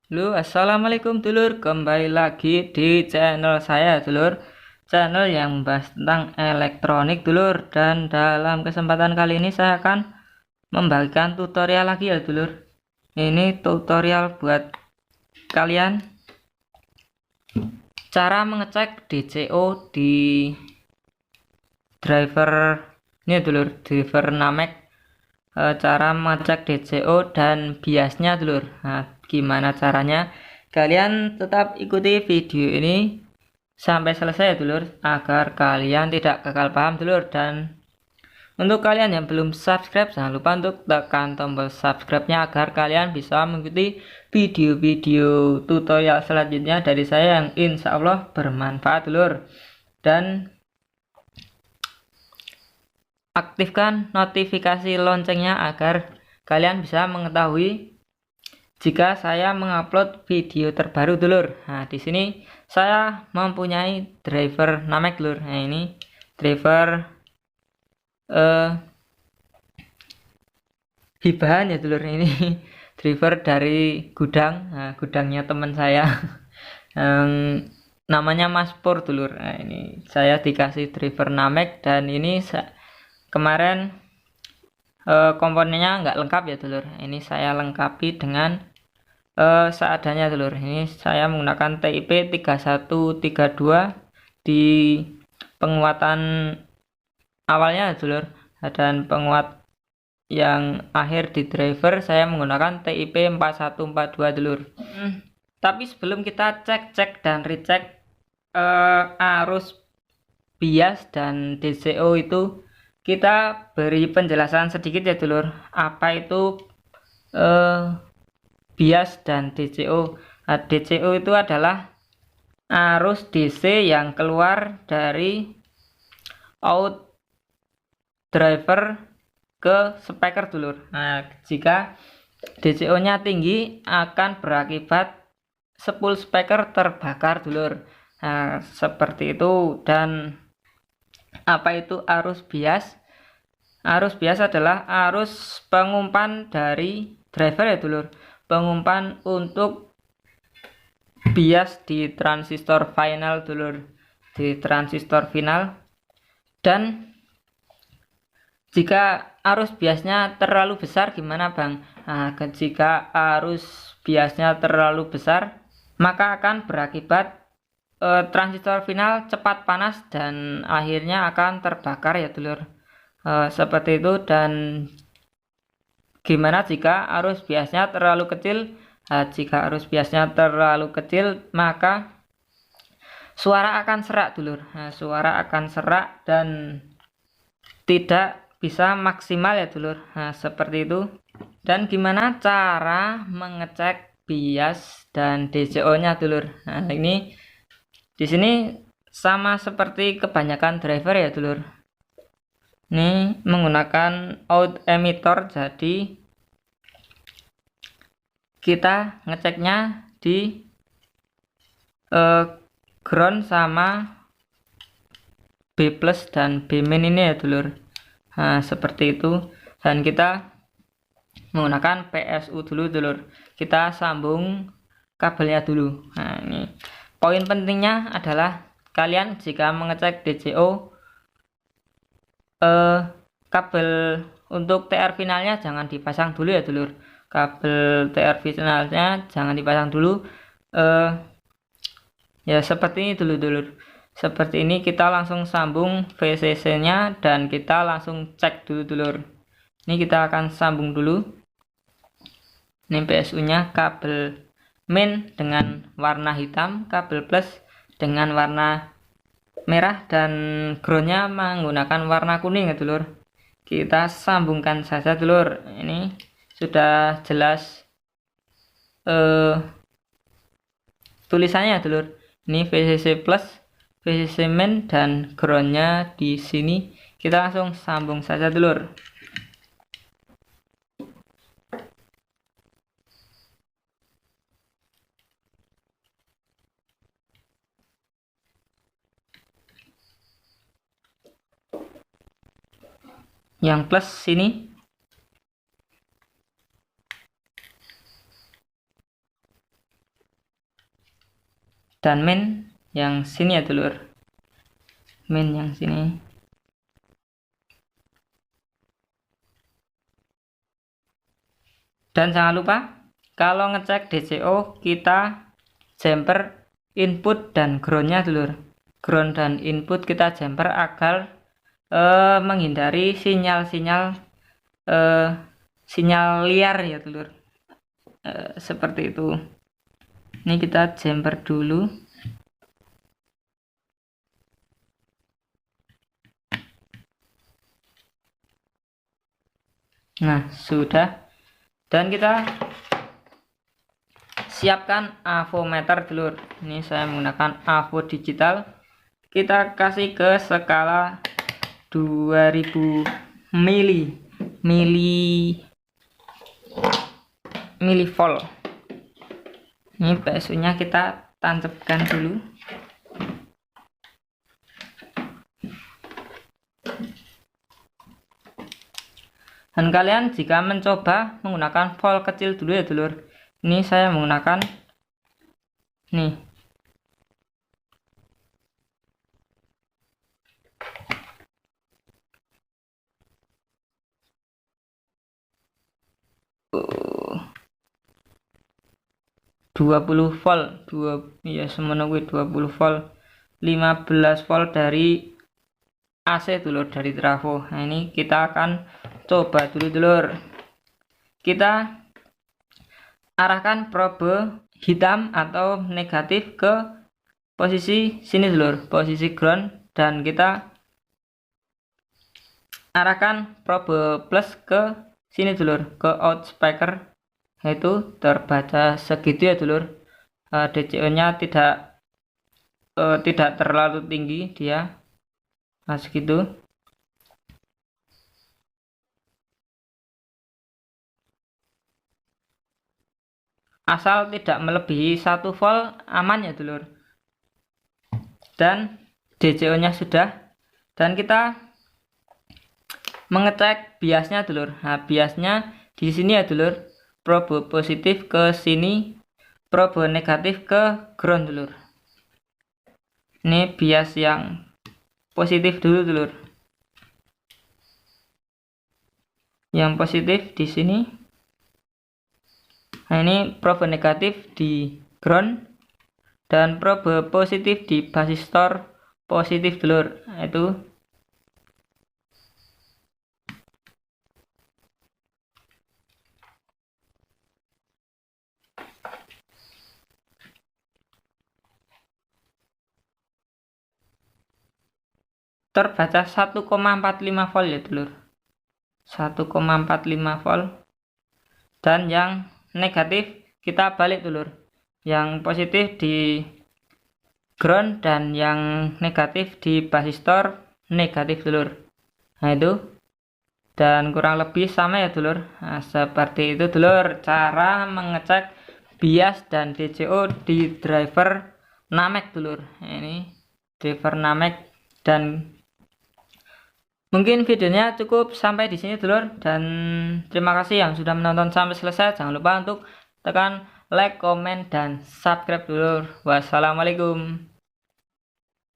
Halo, assalamualaikum dulur. Kembali lagi di channel saya, dulur. Channel yang membahas tentang elektronik, dulur. Dan dalam kesempatan kali ini saya akan membagikan tutorial lagi ya, dulur. Ini tutorial buat kalian cara mengecek DCO di driver ini, dulur. Driver Namek. Cara mengecek DCO dan biasnya, dulur. Nah, gimana caranya? Kalian tetap ikuti video ini sampai selesai ya, dulur, agar kalian tidak gagal paham, dulur. Dan untuk kalian yang belum subscribe, jangan lupa untuk tekan tombol subscribe-nya agar kalian bisa mengikuti video-video tutorial selanjutnya dari saya yang insya Allah bermanfaat, dulur. Dan aktifkan notifikasi loncengnya agar kalian bisa mengetahui jika saya mengupload video terbaru, dulur. Nah, di sini saya mempunyai driver Namek, dulur. Nah, ini driver hibahan ya, dulur. Ini driver dari gudang. Nah, gudangnya teman saya. Namanya Mas Pur, dulur. Nah, ini saya dikasih driver Namek dan ini kemarin komponennya nggak lengkap ya, dulur. Ini saya lengkapi dengan seadanya, dulur. Ini saya menggunakan TIP 3132 di penguatan awalnya, dulur, dan penguat yang akhir di driver saya menggunakan TIP 4142, dulur. Tapi sebelum kita cek dan recheck arus bias dan DCO itu, kita beri penjelasan sedikit ya, dulur. Apa itu bias dan DCO? Nah, DCO itu adalah arus DC yang keluar dari out driver ke speaker, dulur. Nah, jika DCO nya tinggi akan berakibat spool speaker terbakar, dulur. Nah, seperti itu. Dan apa itu arus bias? Arus bias adalah arus pengumpan dari driver ya, dulur. Pengumpan untuk bias di transistor final, dulur. Di transistor final. Dan jika arus biasnya terlalu besar gimana, Bang? Nah, jika arus biasnya terlalu besar, maka akan berakibat transistor final cepat panas dan akhirnya akan terbakar ya, dulur. Seperti itu. Dan gimana jika arus biasnya terlalu kecil? Jika arus biasnya terlalu kecil, maka suara akan serak, dulur. Suara akan serak dan tidak bisa maksimal ya, dulur. Nah, seperti itu. Dan gimana cara mengecek bias dan DCO nya, dulur? Nah, ini di sini sama seperti kebanyakan driver ya, dulur. Ini menggunakan out emitter, jadi kita ngeceknya di ground sama B plus dan B min ini ya, dulur. Nah, seperti itu. Dan kita menggunakan PSU dulu, dulur. Kita sambung kabelnya dulu. Nah, ini poin pentingnya adalah kalian jika mengecek DCO, kabel untuk TR finalnya jangan dipasang dulu ya, dulur. Kabel TR finalnya jangan dipasang dulu. Ya seperti ini dulu, dulur. Seperti ini, kita langsung sambung VCC nya dan kita langsung cek dulu, dulur. Ini kita akan sambung dulu. Ini PSU nya kabel main dengan warna hitam, kabel plus dengan warna merah, dan groundnya menggunakan warna kuning ya, dulur. Kita sambungkan saja, dulur. Ini sudah jelas tulisannya, dulur. Ini VCC plus, VCC main, dan groundnya di sini. Kita langsung sambung saja, dulur. Yang plus sini. dan min yang sini ya dulur, min yang sini. Dan jangan lupa kalau ngecek DCO kita jumper input dan groundnya dulur. Ground dan input kita jumper agar menghindari sinyal-sinyal sinyal liar ya dulur. Seperti itu. Ini kita jumper dulu. Nah, sudah. Dan kita siapkan avometer dulur. Ini saya menggunakan avo digital. Kita kasih ke skala 2000 milivolt. Ini PSU-nya kita tancapkan dulu. Dan kalian jika mencoba menggunakan volt kecil dulu ya dulur. Ini saya menggunakan nih. Uh, 20 volt, ya semono kuwi 20 volt. 15 volt dari AC dulur, dari trafo. Nah, ini kita akan coba dulu dulur. Kita arahkan probe hitam atau negatif ke posisi sini dulur, posisi ground, dan kita arahkan probe plus ke sini dulur, ke out speaker. Itu terbaca segitu ya dulur. DCO nya tidak terlalu tinggi dia. Nah, segitu. Asal tidak melebihi 1 volt aman ya dulur. Dan DCO nya sudah. Dan kita mengecek biasnya dulur. Nah, biasnya di sini ya dulur. Probe positif ke sini, probe negatif ke ground dulur. Ini bias yang positif dulu dulur. Yang positif di sini. Nah, ini probe negatif di ground dan probe positif di basistor positif dulur. Nah, itu terbaca 1,45 volt ya dulur. 1,45 volt. Dan yang negatif kita balik dulur. Yang positif di ground dan yang negatif di basistor negatif dulur. Nah, itu. Dan kurang lebih sama ya dulur. Nah, seperti itu dulur cara mengecek bias dan DCO di driver Namek dulur. Nah, ini driver Namek. Dan mungkin videonya cukup sampai di sini dulur, dan terima kasih yang sudah menonton sampai selesai. Jangan lupa untuk tekan like, komen, dan subscribe dulur. Wassalamualaikum.